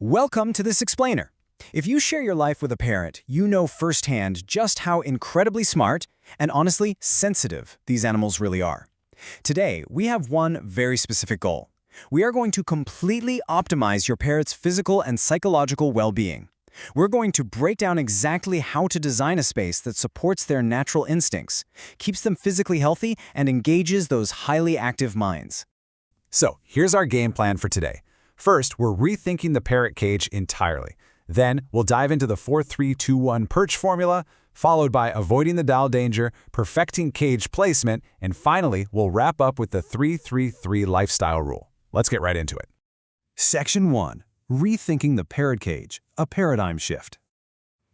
Welcome to this explainer. If you share your life with a parent, you know firsthand just how incredibly smart and honestly sensitive these animals really are. Today, we have one very specific goal. We are going to completely optimize your parrot's physical and psychological well-being. We're going to break down exactly how to design a space that supports their natural instincts, keeps them physically healthy, and engages those highly active minds. So, here's our game plan for today. First, we're rethinking the parrot cage entirely. Then, we'll dive into the 4-3-2-1 perch formula, followed by avoiding the dowel danger, perfecting cage placement, and finally, we'll wrap up with the 3-3-3 lifestyle rule. Let's get right into it. Section 1. Rethinking the parrot cage, a paradigm shift.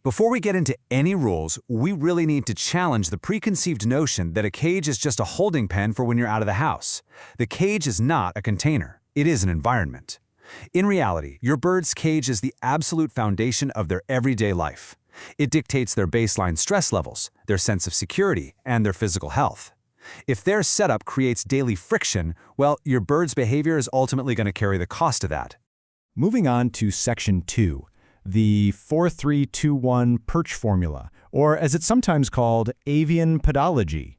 Before we get into any rules, we really need to challenge the preconceived notion that a cage is just a holding pen for when you're out of the house. The cage is not a container. It is an environment. In reality, your bird's cage is the absolute foundation of their everyday life. It dictates their baseline stress levels, their sense of security, and their physical health. If their setup creates daily friction, well, your bird's behavior is ultimately going to carry the cost of that. Moving on to Section 2, the 4-3-2-1 perch formula, or as it's sometimes called, avian pedology.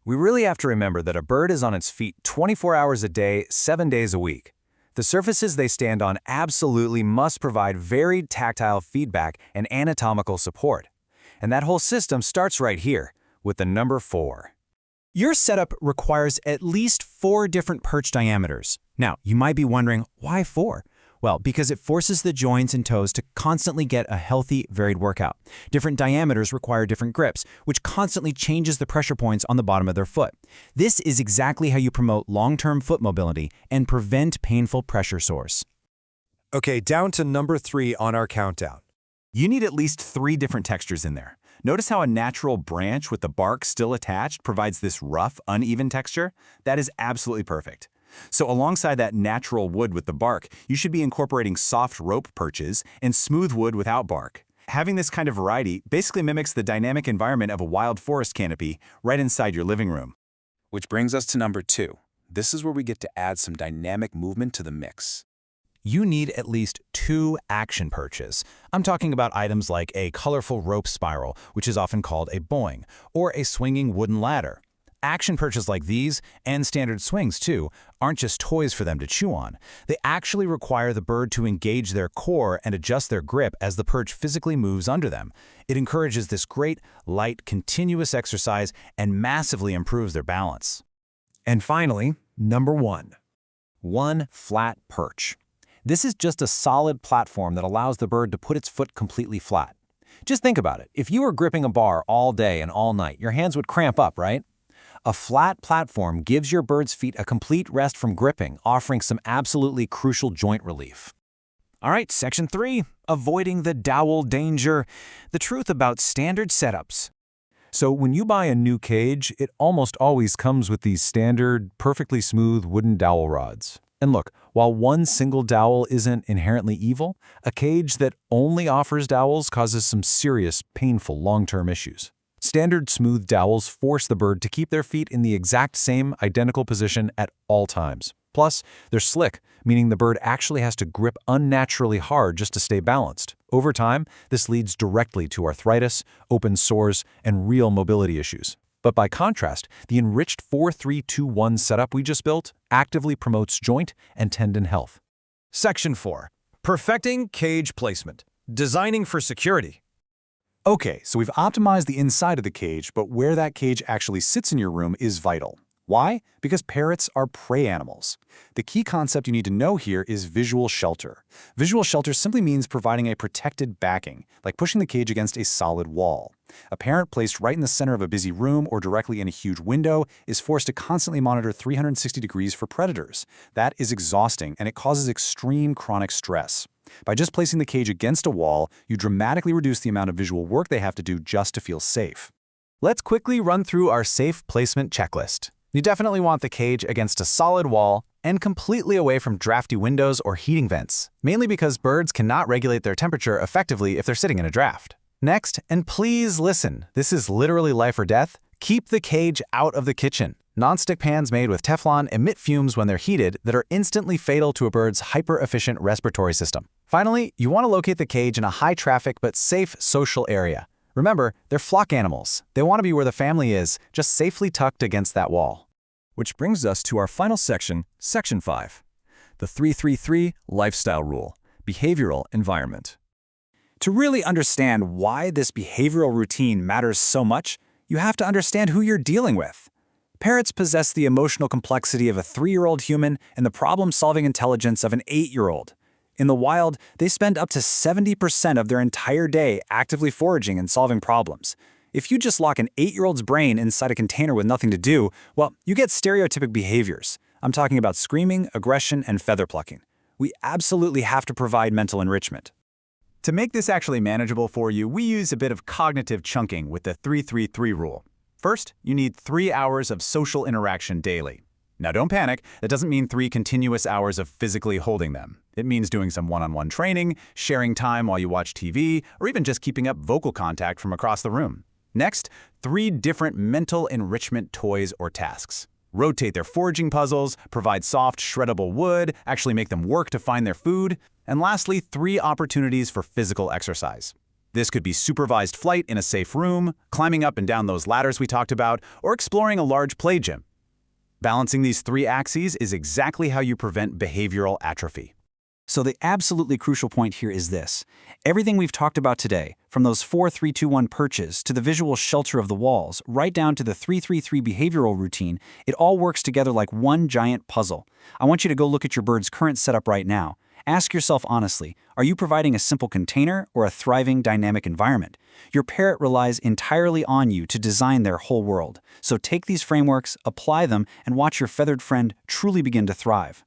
We really have to remember that a bird is on its feet 24 hours a day, 7 days a week. The surfaces they stand on absolutely must provide varied tactile feedback and anatomical support. And that whole system starts right here, with the number 4. Your setup requires at least 4 different perch diameters. Now, you might be wondering, why 4? Well, because it forces the joints and toes to constantly get a healthy, varied workout. Different diameters require different grips, which constantly changes the pressure points on the bottom of their foot. This is exactly how you promote long-term foot mobility and prevent painful pressure sores. Okay, down to number 3 on our countdown. You need at least 3 different textures in there. Notice how a natural branch with the bark still attached provides this rough, uneven texture? That is absolutely perfect. So alongside that natural wood with the bark, you should be incorporating soft rope perches and smooth wood without bark. Having this kind of variety basically mimics the dynamic environment of a wild forest canopy right inside your living room. Which brings us to number 2. This is where we get to add some dynamic movement to the mix. You need at least 2 action perches. I'm talking about items like a colorful rope spiral, which is often called a boing, or a swinging wooden ladder. Action perches like these, and standard swings too, aren't just toys for them to chew on. They actually require the bird to engage their core and adjust their grip as the perch physically moves under them. It encourages this great, light, continuous exercise and massively improves their balance. And finally, number 1. One flat perch. This is just a solid platform that allows the bird to put its foot completely flat. Just think about it. If you were gripping a bar all day and all night, your hands would cramp up, right? A flat platform gives your bird's feet a complete rest from gripping, offering some absolutely crucial joint relief. All right, Section 3, avoiding the dowel danger. The truth about standard setups. So when you buy a new cage, it almost always comes with these standard, perfectly smooth wooden dowel rods. And look, while one single dowel isn't inherently evil, a cage that only offers dowels causes some serious, painful long-term issues. Standard smooth dowels force the bird to keep their feet in the exact same identical position at all times. Plus, they're slick, meaning the bird actually has to grip unnaturally hard just to stay balanced. Over time, this leads directly to arthritis, open sores, and real mobility issues. But by contrast, the enriched 4-3-2-1 setup we just built actively promotes joint and tendon health. Section 4. Perfecting cage placement. Designing for security. Okay, so we've optimized the inside of the cage, but where that cage actually sits in your room is vital. Why? Because parrots are prey animals. The key concept you need to know here is visual shelter. Visual shelter simply means providing a protected backing, like pushing the cage against a solid wall. A parrot placed right in the center of a busy room or directly in a huge window is forced to constantly monitor 360 degrees for predators. That is exhausting, and it causes extreme chronic stress. By just placing the cage against a wall, you dramatically reduce the amount of visual work they have to do just to feel safe. Let's quickly run through our safe placement checklist. You definitely want the cage against a solid wall and completely away from drafty windows or heating vents, mainly because birds cannot regulate their temperature effectively if they're sitting in a draft. Next, and please listen, this is literally life or death, keep the cage out of the kitchen. Non-stick pans made with Teflon emit fumes when they're heated that are instantly fatal to a bird's hyper-efficient respiratory system. Finally, you want to locate the cage in a high-traffic but safe social area. Remember, they're flock animals. They want to be where the family is, just safely tucked against that wall. Which brings us to our final section, Section 5. The 333 Lifestyle Rule, Behavioral Environment. To really understand why this behavioral routine matters so much, you have to understand who you're dealing with. Parrots possess the emotional complexity of a 3-year-old human and the problem-solving intelligence of an 8-year-old. In the wild, they spend up to 70% of their entire day actively foraging and solving problems. If you just lock an 8-year-old's brain inside a container with nothing to do, well, you get stereotypic behaviors. I'm talking about screaming, aggression, and feather plucking. We absolutely have to provide mental enrichment. To make this actually manageable for you, we use a bit of cognitive chunking with the 333 rule. First, you need 3 hours of social interaction daily. Now don't panic, that doesn't mean 3 continuous hours of physically holding them. It means doing some one-on-one training, sharing time while you watch TV, or even just keeping up vocal contact from across the room. Next, 3 different mental enrichment toys or tasks. Rotate their foraging puzzles, provide soft, shreddable wood, actually make them work to find their food, and lastly, 3 opportunities for physical exercise. This could be supervised flight in a safe room, climbing up and down those ladders we talked about, or exploring a large play gym. Balancing these 3 axes is exactly how you prevent behavioral atrophy. So the absolutely crucial point here is this. Everything we've talked about today, from those 4-3-2-1 perches to the visual shelter of the walls, right down to the 3-3-3 behavioral routine, it all works together like one giant puzzle. I want you to go look at your bird's current setup right now. Ask yourself honestly, are you providing a simple container or a thriving, dynamic environment? Your parrot relies entirely on you to design their whole world. So take these frameworks, apply them, and watch your feathered friend truly begin to thrive.